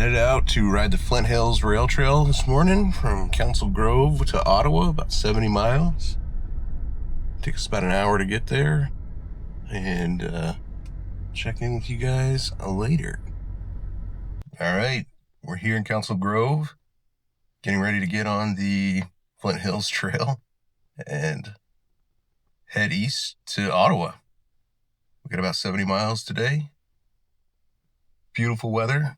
Headed out to ride the Flint Hills Rail Trail this morning from Council Grove to Ottawa, about 70 miles. Takes us about an hour to get there, and check in with you guys later. All right, we're here in Council Grove, getting ready to get on the Flint Hills Trail and head east to Ottawa. We got about 70 miles today. Beautiful weather.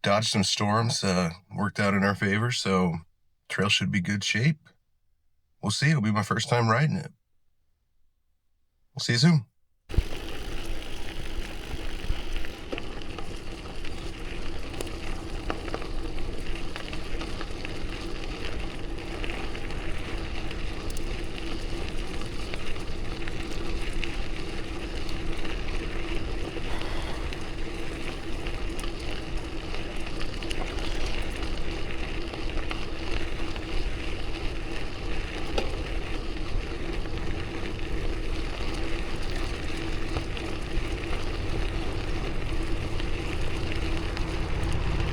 Dodged some storms, worked out in our favor, so trail should be good shape. We'll see. It'll be my first time riding it. We'll see you soon.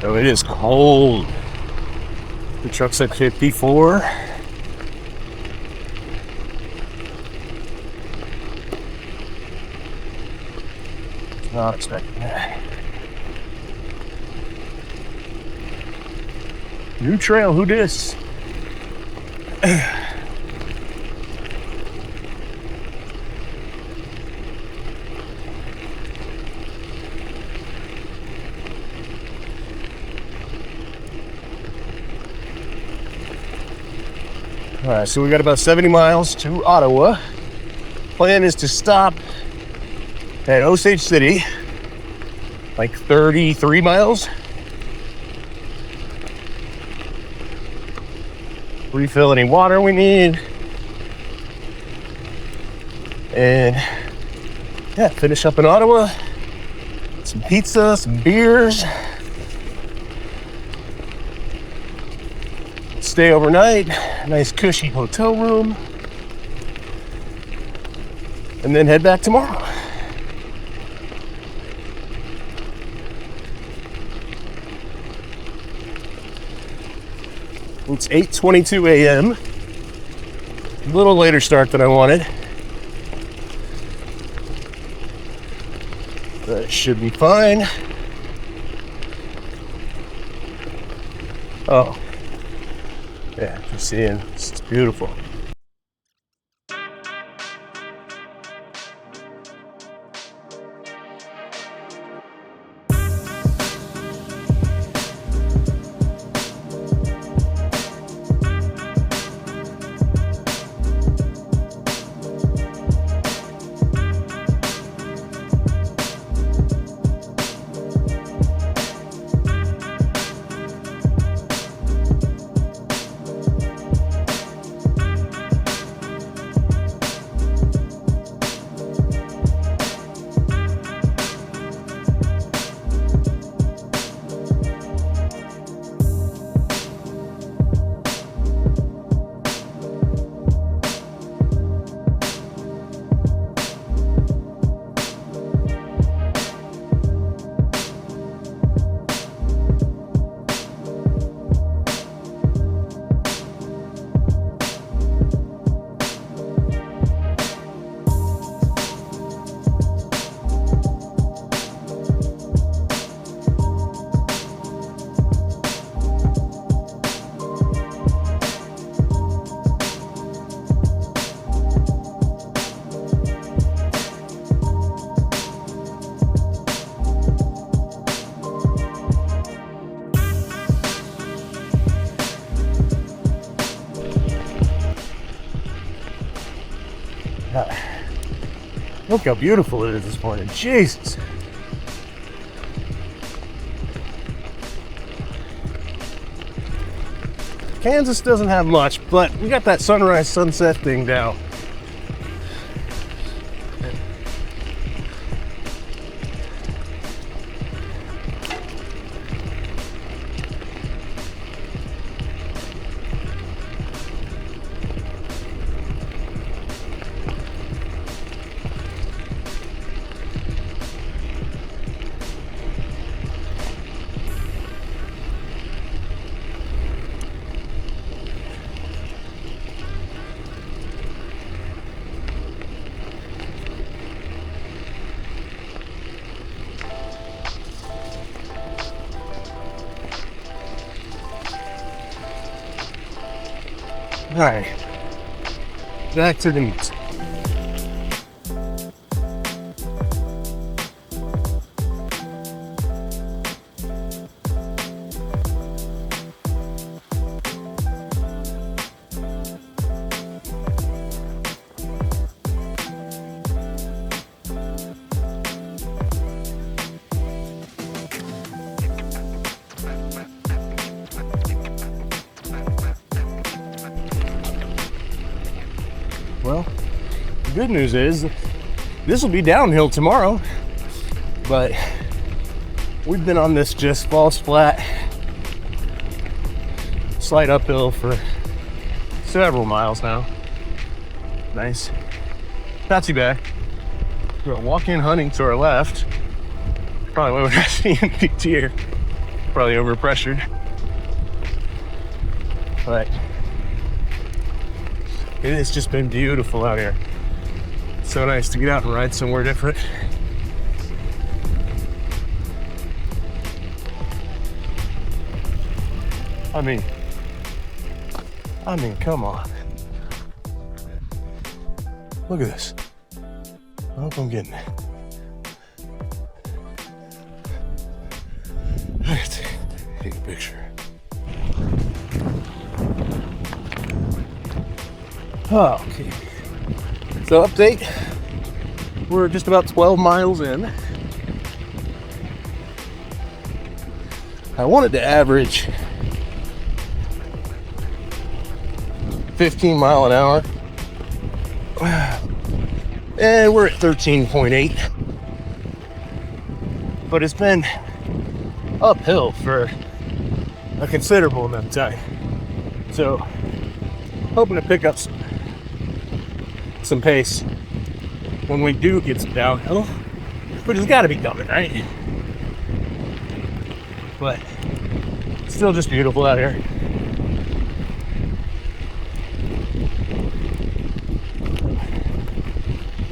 Oh, it is cold. The truck's at 54. Not expecting that. New trail, who dis? All right, so we got about 70 miles to Ottawa. Plan is to stop at Osage City, like 33 miles. Refill any water we need. And yeah, finish up in Ottawa. Some pizza, some beers. Stay overnight, nice cushy hotel room, and then head back tomorrow. It's 8:22 a.m. A little later start than I wanted, but it should be fine. Oh. Yeah, you're seeing, it's beautiful. Look how beautiful it is this morning. Jesus. Kansas doesn't have much, but we got that sunrise sunset thing down. Alright, back to the meat. Well, the good news is this will be downhill tomorrow, but we've been on this just falls flat, slight uphill for several miles now. Nice. Not too bad. We're gonna walk in hunting to our left. Probably why we're not seeing big deer. Probably overpressured. But it has just been beautiful out here. So nice to get out and ride somewhere different. I mean, come on. Look at this. I hope I'm getting it. Let's take a picture. Oh, okay. So update, we're just about 12 miles in. I wanted to average 15 mile an hour. And we're at 13.8. But it's been uphill for a considerable amount of time. So hoping to pick up some pace when we do get some downhill, which has got to be coming, right? But still just beautiful out here.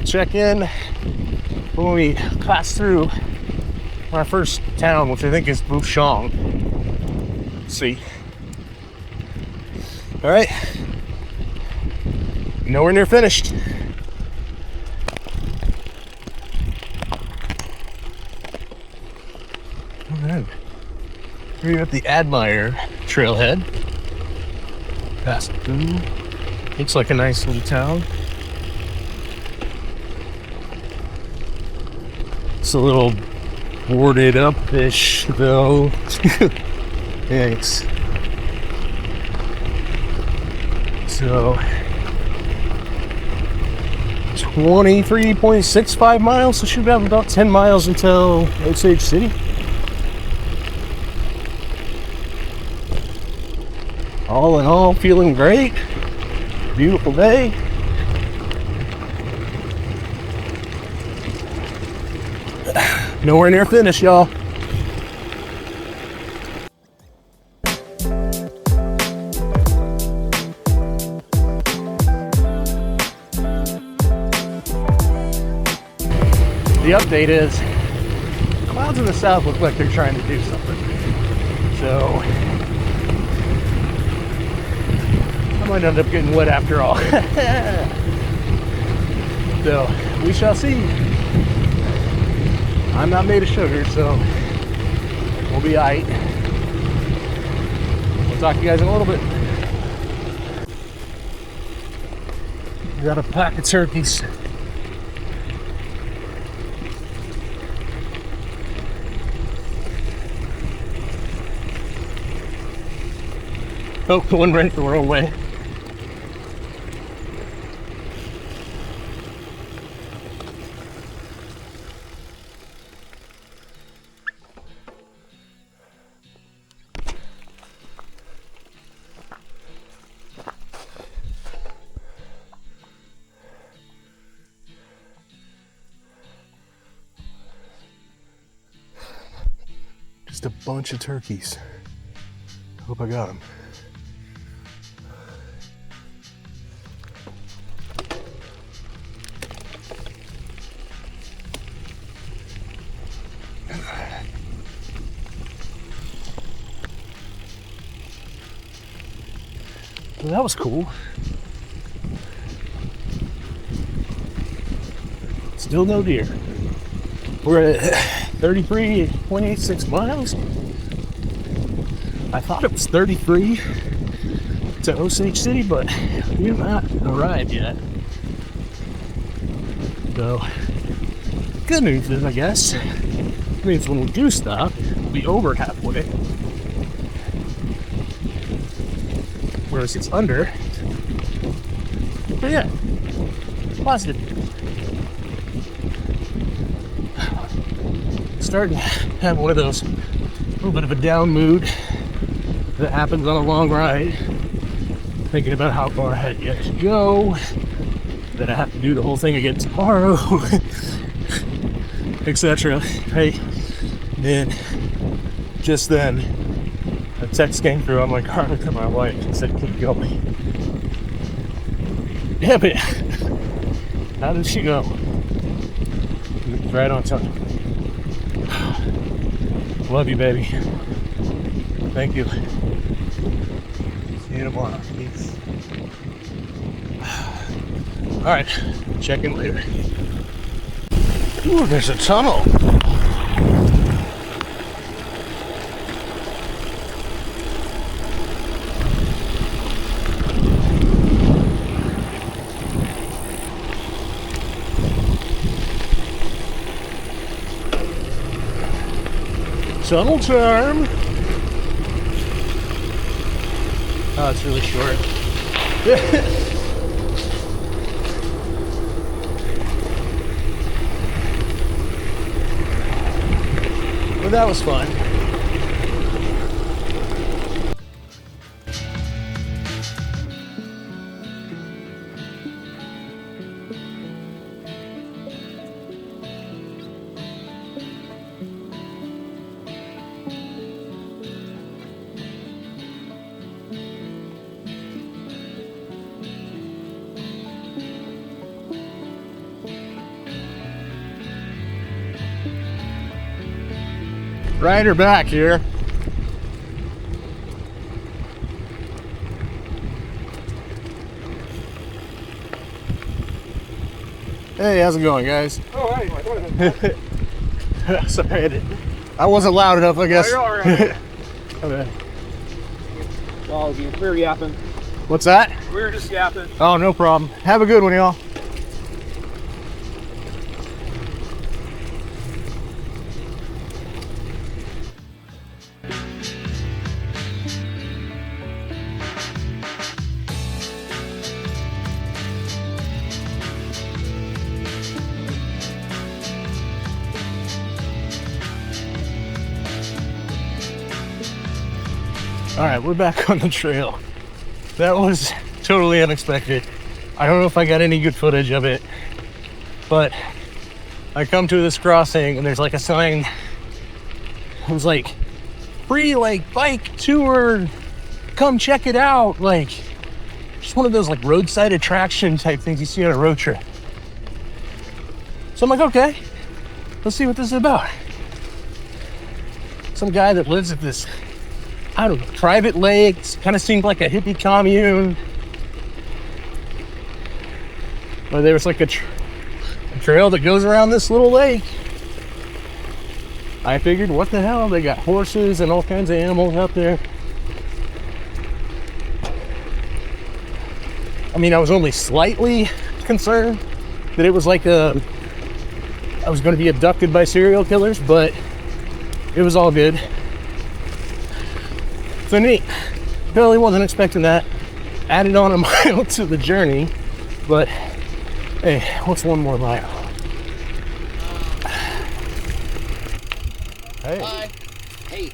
Check in when we pass through our first town, which I think is Bouchon. See. All right. Nowhere near finished. All right. We're at the Admire trailhead. Past through. Looks like a nice little town. It's a little boarded up-ish though. Thanks. So 23.65 miles, so should have about 10 miles until Osage City. All in all, feeling great. Beautiful day. Nowhere near finished, y'all. The update is clouds in the south look like they're trying to do something. So I might end up getting wet after all. So we shall see. I'm not made of sugar, so we'll be alright. We'll talk to you guys in a little bit. We got a pack of turkeys. Oh, the one went the wrong way. Just a bunch of turkeys. Hope I got them. So that was cool. Still no deer. We're at 33.86 miles. I thought it was 33 to Osage City, but we have not arrived yet. So, good news is, I guess, it means when we do stop, we'll be over halfway. Whereas it's under. But yeah, positive. Starting to have one of those little bit of a down mood that happens on a long ride. Thinking about how far I had yet to go, that I have to do the whole thing again tomorrow, etc. Hey, then just then a text came through on my car to my wife and said, keep going. Yeah, but how did she know? It was right on time. Love you, baby. Thank you. See you tomorrow. Peace. All right, check in later. Ooh, there's a tunnel. Tunnel time. Oh, it's really short. But that was fun. Rider back here. Hey, how's it going, guys? Oh, hey. Sorry, I wasn't loud enough, I guess. Oh, you're all right. Okay. Well, we were yapping. What's that? We were just yapping. Oh, no problem. Have a good one, y'all. All right, we're back on the trail. That was totally unexpected. I don't know if I got any good footage of it, but I come to this crossing and there's like a sign. It was like, free like bike tour, come check it out. Like, just one of those like roadside attraction type things you see on a road trip. So I'm like, okay, let's see what this is about. Some guy that lives at this, I don't know, private lakes, kind of seemed like a hippie commune. But there was like a trail that goes around this little lake. I figured, what the hell? They got horses and all kinds of animals out there. I mean, I was only slightly concerned that it was like I was going to be abducted by serial killers, but it was all good. So neat. Totally wasn't expecting that. Added on a mile to the journey, but hey, what's one more mile? Hey. Hi. Hey,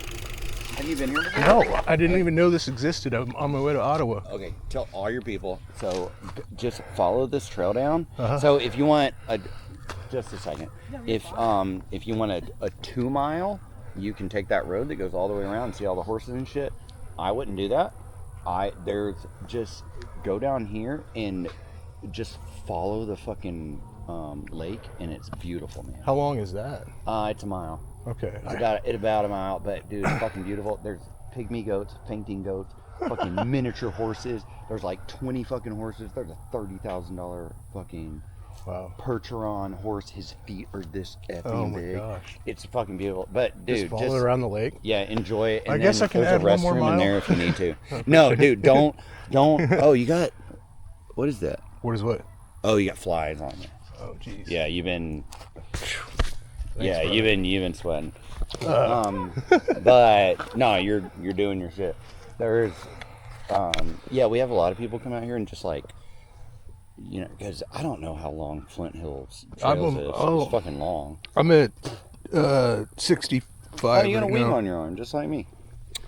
have you been here before? No, I didn't even know this existed. I'm on my way to Ottawa. Okay, tell all your people. So just follow this trail down. Uh-huh. So if you want just a second. If you want a 2 mile, you can take that road that goes all the way around and see all the horses and shit. I wouldn't do that. There's just go down here and just follow the fucking lake, and it's beautiful, man. How long is that? It's a mile. Okay. It's about a mile, but dude, it's fucking beautiful. There's pygmy goats, fainting goats, fucking miniature horses. There's like 20 fucking horses. There's a $30,000 fucking Percheron horse. His feet are this effing big. Gosh. It's fucking beautiful. But dude, just follow it around the lake. Yeah, enjoy it. And I guess I can there's add a one more restroom mile in there if you need to. No, dude, don't. Oh, you got. What is that? What is what? Oh, you got flies on you. Oh, jeez. Yeah, you've been. Thanks, you've been sweating. But no, you're doing your shit. There's, we have a lot of people come out here and just like, you know, because I don't know how long Flint Hills Trails is. It's fucking long. I'm at 65. Oh, you got a right wing now. on your arm, just like me.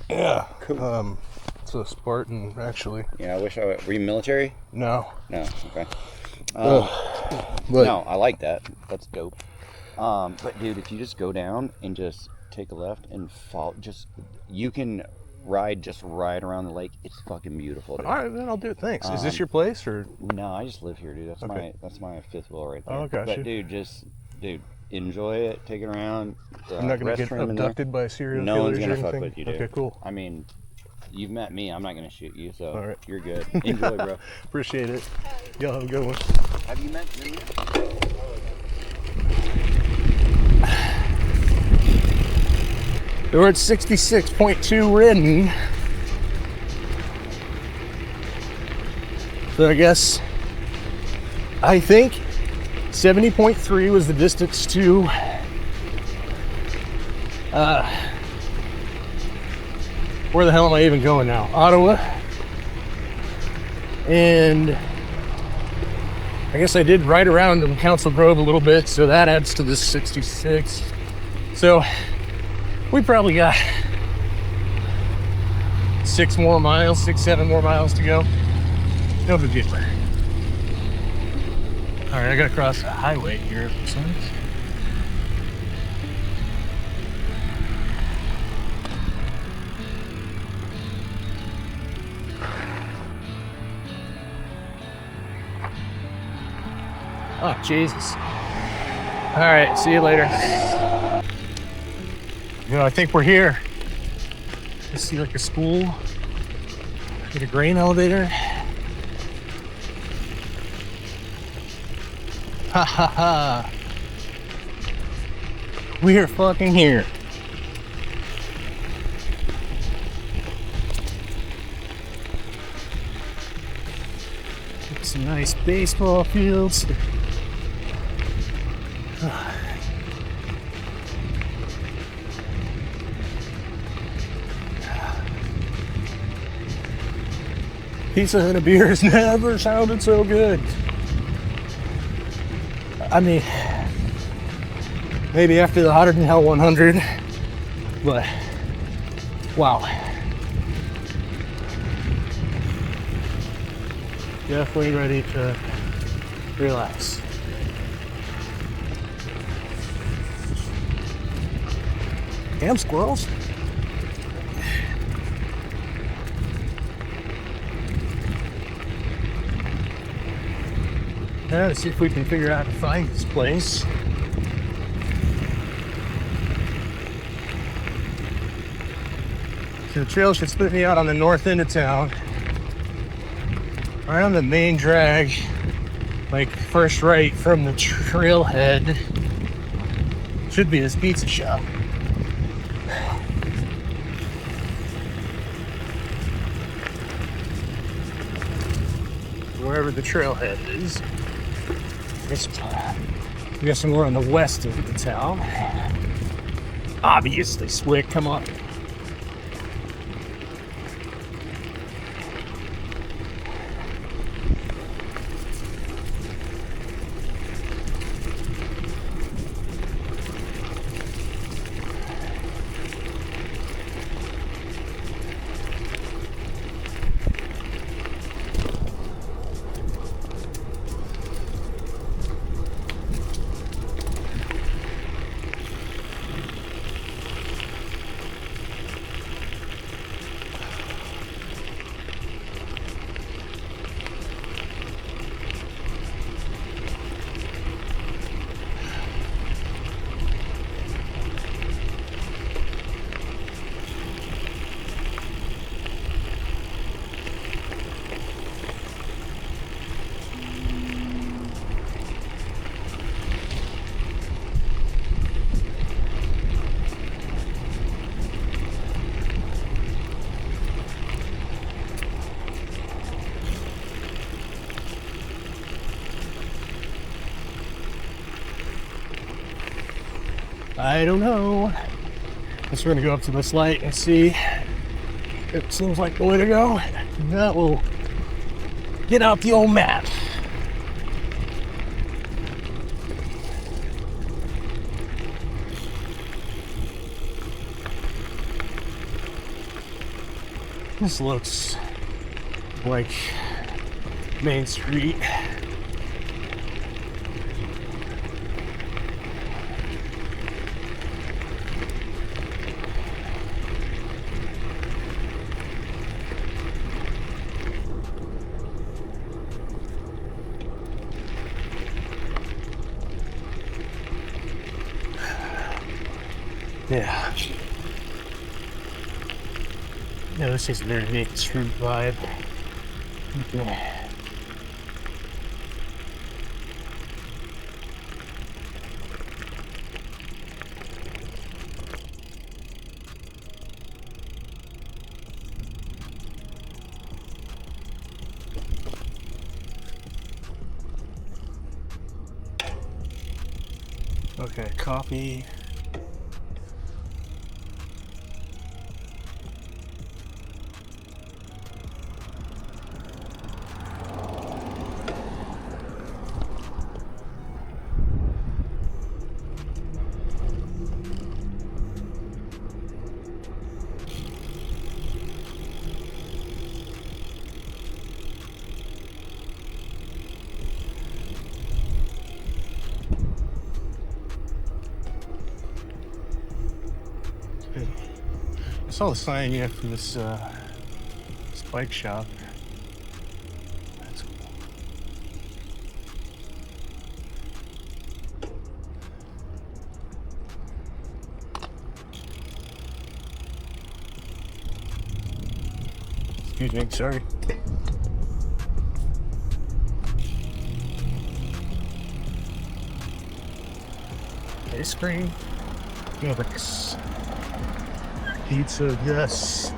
Yeah. Cool. It's a Spartan, actually. Yeah, I wish I were you military? No. No, okay. But No, I like that. That's dope. But dude, if you just go down and just take a left and follow, you can ride just right around the lake. It's fucking beautiful, dude. all right, then I'll do it. Thanks. Is this your place or? No, I just live here, dude. That's my fifth wheel right there. Oh, gotcha. But dude, enjoy it. Take it around. I'm not gonna get restroom in there. abducted by serial No killers one's gonna or fuck anything? with you, dude. Okay, cool. I mean, you've met me. I'm not gonna shoot you, so All right. you're good. Enjoy, bro. Appreciate it. Y'all have a good one. Have you met me? We're at 66.2 ridden. So I think 70.3 was the distance to where the hell am I even going now? Ottawa. And I guess I did ride around in Council Grove a little bit, so that adds to this 66. So we probably got 6, 7 more miles to go. No big deal. All right, I gotta cross the highway here. Oh, Jesus. All right, see you later. You know, I think we're here. I see like a school, get a grain elevator. Ha ha ha. We're fucking here. Some nice baseball fields. Pizza and a beer has never sounded so good. I mean, maybe after the Hotter Than Hell 100, but wow. Definitely ready to relax. Damn squirrels. Yeah, let's see if we can figure out how to find this place. So the trail should split me out on the north end of town. Right on the main drag, like first right from the trailhead, should be this pizza shop. Wherever the trailhead is. We got somewhere on the west of the town. Obviously, Swick, come on. I don't know. Guess we're gonna go up to this light and see. It seems like the way to go. That will get out the old map. This looks like Main Street. Yeah. Yeah, this is a very Main Street vibe. Okay. Okay, copy. I saw the sign here for this bike shop. That's cool. Excuse me, sorry. Ice cream. Yes. Pizza, yes.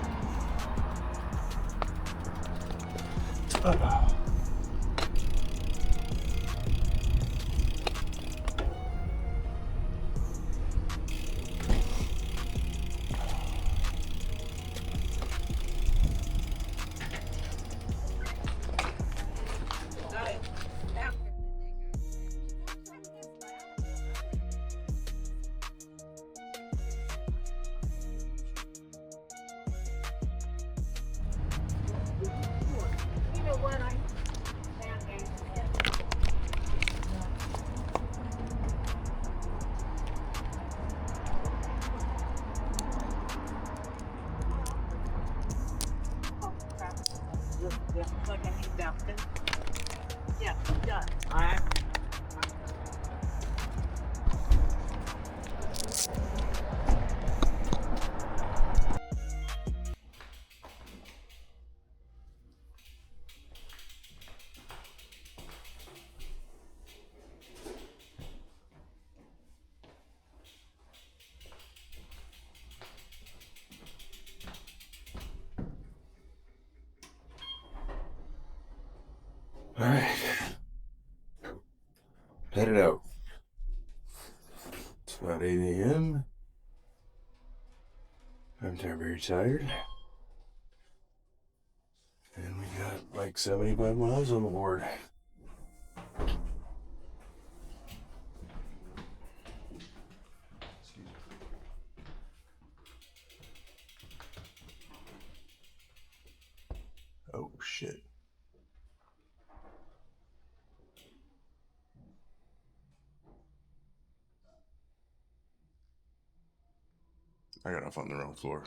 All right. Headed out. It's about 8 a.m. I'm very tired. And we got like 75 miles on the board. Oh, shit. I got off on the wrong floor.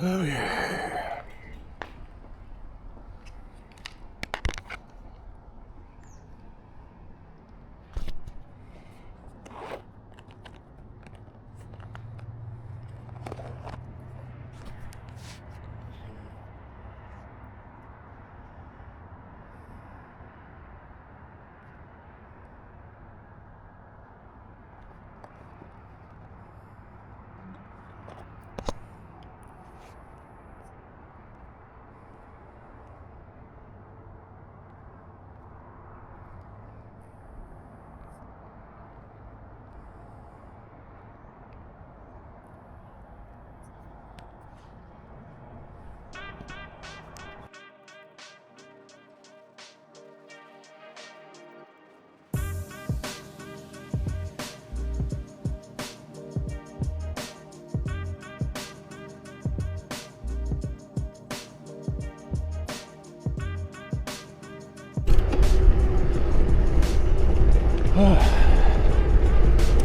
Oh, yeah. So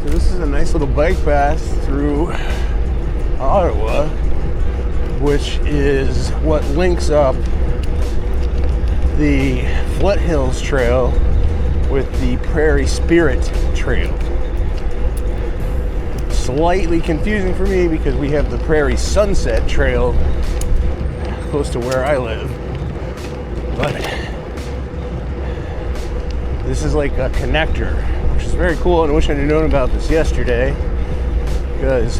this is a nice little bike path through Ottawa, which is what links up the Flint Hills Trail with the Prairie Spirit Trail. Slightly confusing for me because we have the Prairie Sunset Trail close to where I live, but this is like a connector, which is very cool, and I wish I'd known about this yesterday because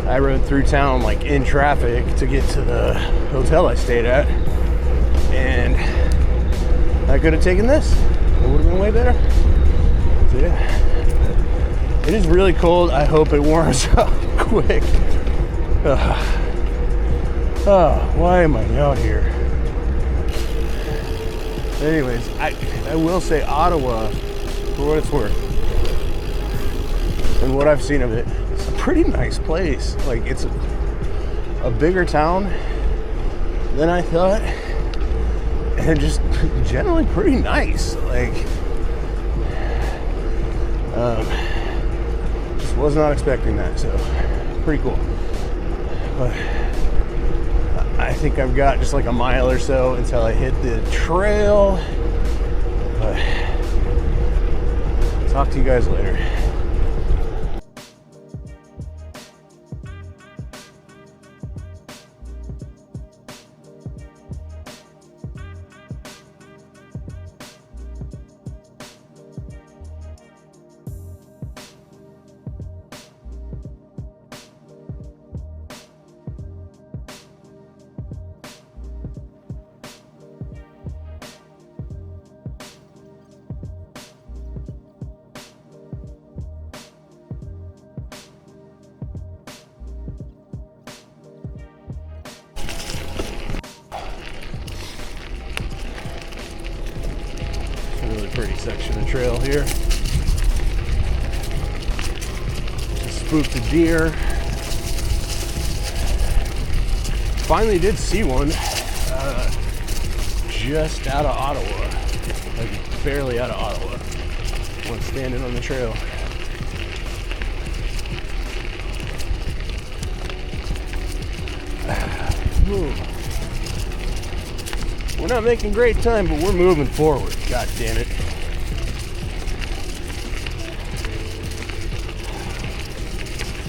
I rode through town like in traffic to get to the hotel I stayed at, and I could have taken this. It would have been way better. So yeah. It is really cold. I hope it warms up quick. Why am I out here? Anyways, I will say Ottawa, for what it's worth, and what I've seen of it, it's a pretty nice place. Like, it's a bigger town than I thought, and just generally pretty nice. Like, was not expecting that, so pretty cool. But I think I've got just like a mile or so until I hit the trail. But talk to you guys later. Pretty section of trail here. Just spooked a deer. Finally did see one just out of Ottawa, like barely out of Ottawa. One standing on the trail. We're not making great time, but we're moving forward. God damn it.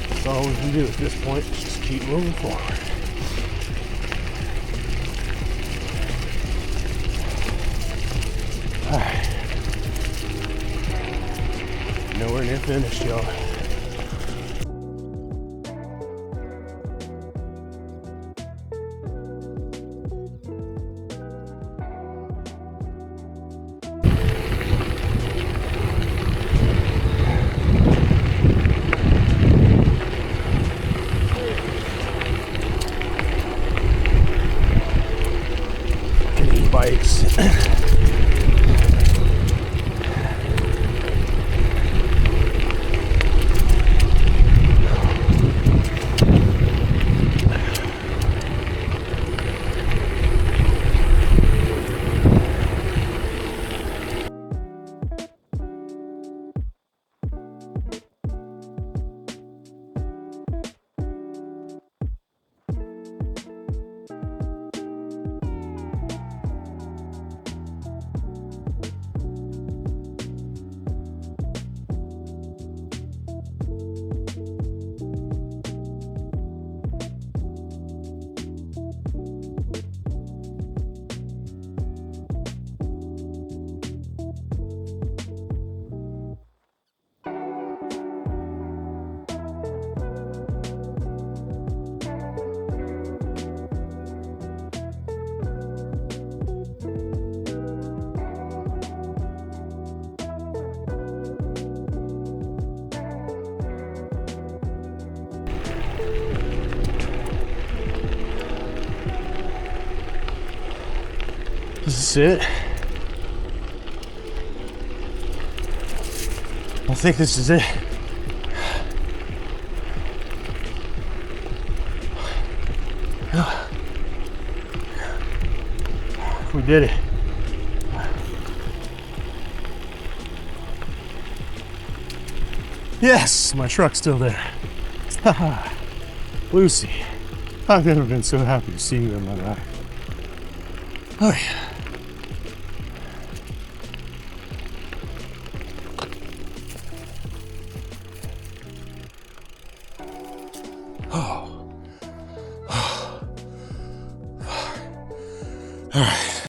That's all we can do at this point, is just keep moving forward. Alright. Nowhere near finished, y'all. Bikes. This is it. I think this is it. We did it. Yes, my truck's still there. Haha. Lucy, I've never been so happy to see you in my life. Oh yeah. Oh. All right.